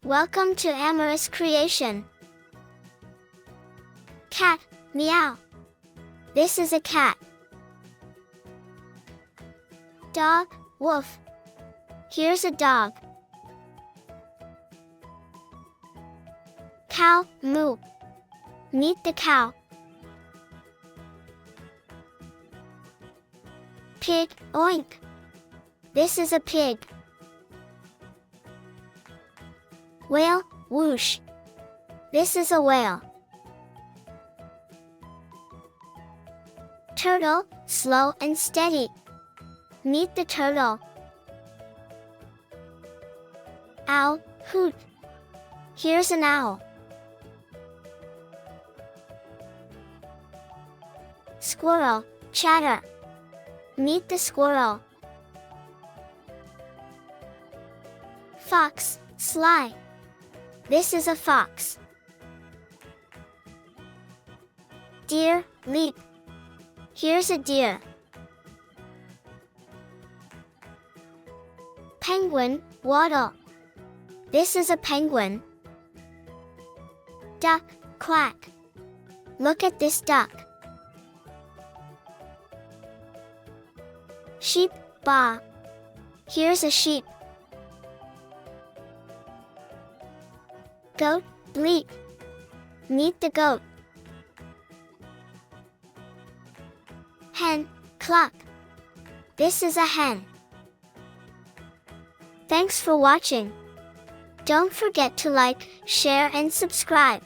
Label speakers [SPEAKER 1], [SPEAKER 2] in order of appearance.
[SPEAKER 1] Welcome to Amaris Creation. Cat, meow. This is a cat. Dog, woof. Here's a dog. Cow, moo. Meet the cow. Pig, oink. This is a pig. Whale, whoosh. This is a whale. Turtle, slow and steady. Meet the turtle. Owl, hoot. Here's an owl. Squirrel, chatter. Meet the squirrel. Fox, sly. This is a fox. Deer, leap. Here's a deer. Penguin, waddle. This is a penguin. Duck, quack. Look at this duck. Sheep, baa. Here's a sheep. Goat, bleat. Meet the goat. Hen, cluck. This is a hen. Thanks for watching. Don't forget to like, share and subscribe.